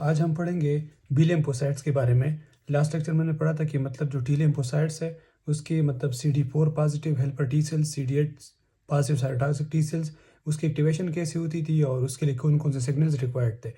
आज हम पढ़ेंगे बी लिम्फोसाइट्स के बारे में। लास्ट लेक्चर मैंने पढ़ा था कि मतलब जो टी लिम्फोसाइट्स है उसके मतलब CD4 positive helper T sales, CD8 positive cytotoxic T cells, उसकी एक्टिवेशन कैसे होती थी और उसके लिए कौन कौन से सिग्नल्स रिक्वायर्ड थे।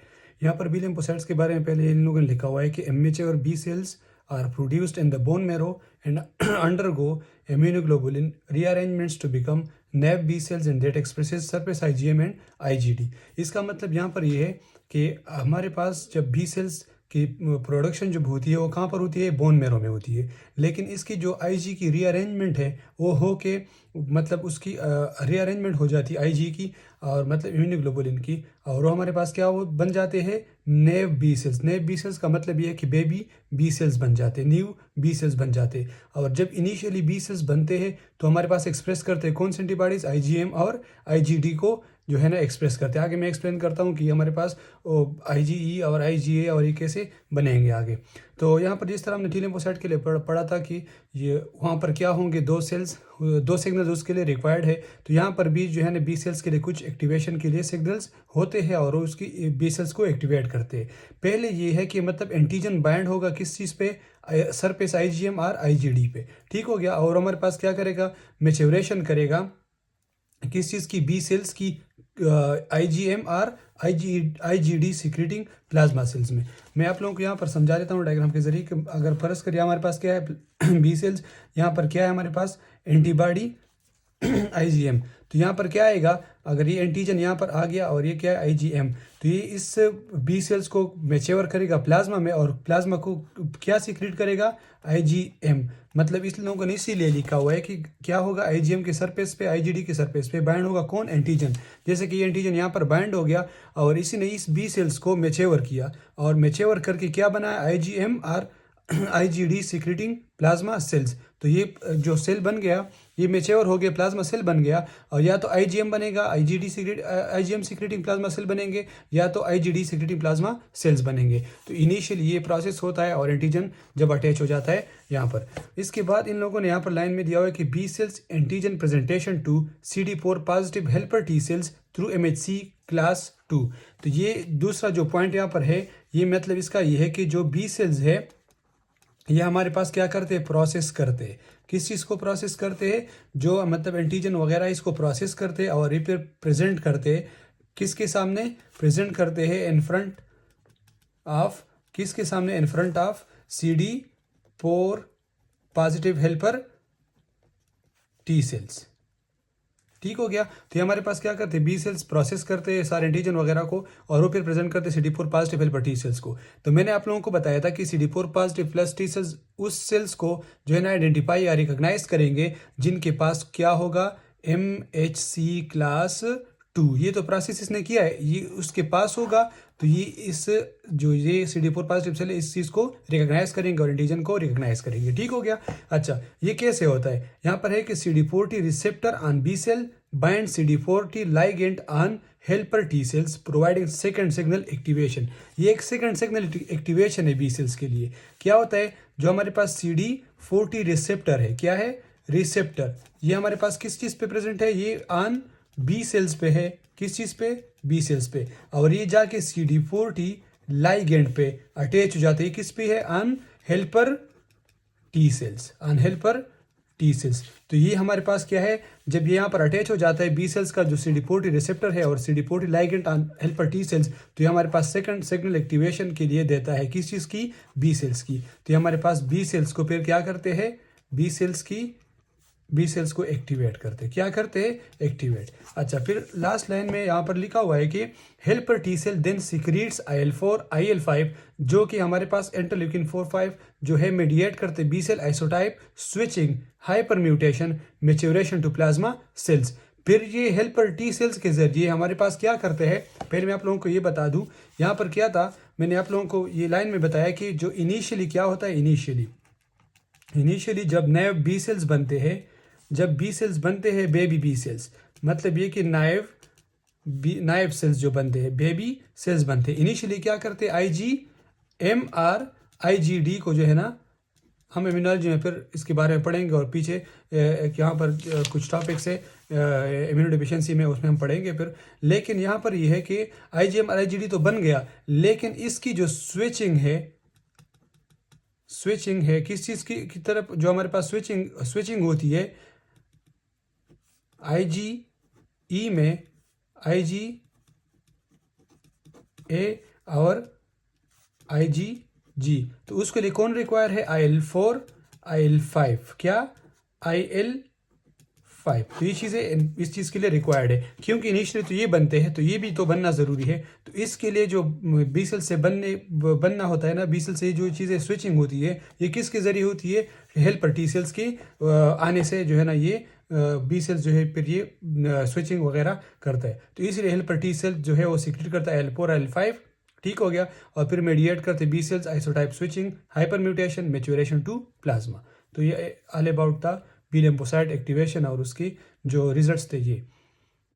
यहाँ पर बी लिम्फोसाइट्स के बारे में पहले इन लोगों ने लिखा हुआ है कि MHA और B cells are produced in the bone marrow and undergo immunoglobulin rearrangements to become naive B cells and that expresses surface IgM and IgD। इसका मतलब यहाँ पर ये है कि हमारे पास जब बी सेल्स की प्रोडक्शन जब होती है वो कहाँ पर होती है, बोन मैरो में होती है। लेकिन इसकी जो आईजी की रीअरेंजमेंट है वो हो के मतलब उसकी रीअरेंजमेंट हो जाती है आईजी की और मतलब इम्यूनोग्लोबुलिन की, और वो हमारे पास क्या वो बन जाते हैं नेव बी सेल्स। नेव बी सेल्स का मतलब ये है कि बेबी बी सेल्स बन जाते, न्यू बी सेल्स बन जाते। और जब इनिशियली बी सेल्स बनते हैं तो हमारे पास एक्सप्रेस करते हैं कौन सी एंटीबॉडीज, आईजीएम और आईजीडी को जो है ना एक्सप्रेस करते हैं। आगे मैं एक्सप्लेन करता हूँ कि हमारे पास आईजीई और आईजीए और ये कैसे बनेंगे आगे। तो यहाँ पर जिस तरह हमने टी लिम्फोसाइट के लिए पढ़ा था कि ये वहाँ पर क्या होंगे, दो सिग्नल्स उसके लिए रिक्वायर्ड है। तो यहाँ पर भी जो है ना बी सेल्स के लिए कुछ एक्टिवेशन के लिए सिग्नल्स होते हैं और उसकी बी सेल्स को एक्टिवेट करते हैं। पहले ये है कि मतलब एंटीजन बाइंड होगा किस चीज़ पे, सरफेस आईजीएम और आईजीडी पे, ठीक हो गया। और हमारे पास क्या करेगा, मैच्योरेशन करेगा किस चीज़ की, बी सेल्स की आईजीएम और आईजीडी सिक्रेटिंग प्लाज्मा सेल्स में। मैं आप लोगों को यहाँ पर समझा देता हूँ डायग्राम के जरिए कि अगर फर्ज करिए हमारे पास क्या है बी सेल्स, यहाँ पर क्या है हमारे पास एंटीबॉडी आईजीएम। तो यहाँ पर क्या आएगा, अगर ये एंटीजन यहाँ पर आ गया और ये क्या है आईजीएम, तो ये इस बी सेल्स को मैच्योर करेगा प्लाज्मा में और प्लाज्मा को क्या सीक्रेट करेगा, आईजीएम। मतलब इस लोगों ने इसीलिए लिखा हुआ है कि क्या होगा, आईजीएम के सरफेस पे आईजीडी के सरफेस पे बाइंड होगा कौन, एंटीजन। जैसे कि ये एंटीजन यहाँ पर बाइंड हो गया और इसी ने इस बी सेल्स को मैच्योर किया और मैच्योर करके क्या बनाया, आईजीएम और आईजीडी सिक्रेटिंग प्लाज्मा सेल्स। तो ये जो सेल बन गया ये मैच्योर हो गया, प्लाज्मा सेल बन गया। और या तो आईजीएम बनेगा, आईजीएम सिक्रेटिंग प्लाज्मा सेल बनेंगे, या तो आईजीडी सिक्रेटिंग प्लाज्मा सेल्स बनेंगे। तो इनिशियली ये प्रोसेस होता है और एंटीजन जब अटैच हो जाता है यहाँ पर। इसके बाद इन लोगों ने यहाँ पर लाइन में दिया हुआ है कि B cells antigen presentation to CD4 positive helper T cells through MHC class 2। तो ये दूसरा जो पॉइंट यहाँ पर है, ये मतलब इसका ये है कि जो बी सेल्स है ये हमारे पास क्या करते हैं, प्रोसेस करते हैं। किस चीज़ को प्रोसेस करते हैं, जो मतलब एंटीजन वगैरह इसको प्रोसेस करते हैं और ये फिर प्रेजेंट करते हैं किसके सामने, प्रेजेंट करते हैं इन फ्रंट ऑफ, किसके सामने, in front of CD4 positive helper T sales, ठीक हो गया। तो ये हमारे पास क्या करते हैं, बी सेल्स प्रोसेस करते हैं सारे एंटीजन वगैरह को और वो फिर प्रेजेंट करते हैं CD4 positive helper T sales को। तो मैंने आप लोगों को बताया था कि CD4 positive plus T cells उस सेल्स को जो है ना आइडेंटिफाई या रिकॉग्नाइज करेंगे जिनके पास क्या होगा, MHC क्लास 2। ये तो प्रोसेस इसने किया है, ये उसके पास होगा। तो ये इस जो ये CD4 पॉजिटिव सेल है इस चीज़ को रिकॉग्नाइज करेंगे और एंटीजन को रिकॉग्नाइज करेंगे, ठीक हो गया। अच्छा, ये कैसे होता है, यहाँ पर है कि CD4T receptor on B cell bind CD4T ligand on helper T cells providing second signal activation. ये एक सेकंड सिग्नल एक्टिवेशन है बी सेल्स के लिए। क्या होता है, जो हमारे पास CD4T रिसेप्टर है, क्या है, रिसेप्टर, ये हमारे पास किस चीज़ पे प्रेजेंट है, ये ऑन बी सेल्स पे है, किस चीज़ पे, बी सेल्स पे। और ये जाके CD4T लाइगेंड पे अटैच हो जाते हैं, किस पे है, on helper T sales, on helper T sales. तो ये हमारे पास क्या है, जब ये यहाँ पर अटैच हो जाता है बी सेल्स का जो CD4T रिसेप्टर है और CD4T ligand on helper T sales, तो ये हमारे पास सेकंड सिग्नल एक्टिवेशन के लिए देता है किस चीज़ की, बी सेल्स की। तो ये हमारे पास बी सेल्स को फिर क्या करते हैं, बी सेल्स को एक्टिवेट करते, क्या करते हैं, एक्टिवेट। अच्छा, फिर लास्ट लाइन में यहाँ पर लिखा हुआ है कि helper T cell then secretes IL4 IL5 जो कि हमारे पास इंटरल्यूकिन 4/5 जो है मीडिएट करते B cell isotype switching, hyper mutation, maturation to plasma cells. फिर ये हेल्पर टी सेल्स के जरिए हमारे पास क्या करते हैं, पहले मैं आप लोगों को ये बता दूं यहाँ पर क्या था, मैंने आप लोगों को ये लाइन में बताया कि जो इनिशियली क्या होता है, इनिशियली जब नए बी सेल्स बनते हैं, जब बी सेल्स बनते हैं बेबी बी सेल्स, मतलब ये कि नाइव सेल्स जो बनते हैं, बेबी सेल्स बनते हैं, इनिशियली क्या करते हैं, IgM और IgD को जो है ना हम इम्यूनोलॉजी में फिर इसके बारे में पढ़ेंगे और पीछे एक यहाँ पर कुछ टॉपिक्स है इम्यूनो डिफिशियंसी में, उसमें हम पढ़ेंगे फिर। लेकिन यहाँ पर ये है कि IgM और IgD तो बन गया, लेकिन इसकी जो स्विचिंग है किस चीज़ की तरफ, जो हमारे पास स्विचिंग होती है IgE में IgA और IgG, तो उसके लिए कौन रिक्वायर है? IL-4 IL-5, क्या? IL-5। तो ये चीज़ें इस चीज़ के लिए रिक्वायर्ड है, क्योंकि इनिशियली तो ये बनते हैं, तो ये भी तो बनना ज़रूरी है। तो इसके लिए जो बी सेल से बनना होता है ना, बी सेल से जो चीज़ें स्विचिंग होती है, ये किसके ज़रिए होती है? हेल्पर टी सेल्स की आने से जो है ना, ये बी सेल्स जो है फिर ये स्विचिंग वगैरह करता है। तो इसलिए हेल्पर टी सेल जो है वो सीक्रेट करता है IL-4 IL-5, ठीक हो गया। और फिर मेडिएट करते B cells isotype switching, hyper mutation, maturation to plasma. तो ये ऑल अबाउट था बी लिम्फोसाइट एक्टिवेशन और उसकी जो रिजल्ट्स थे ये।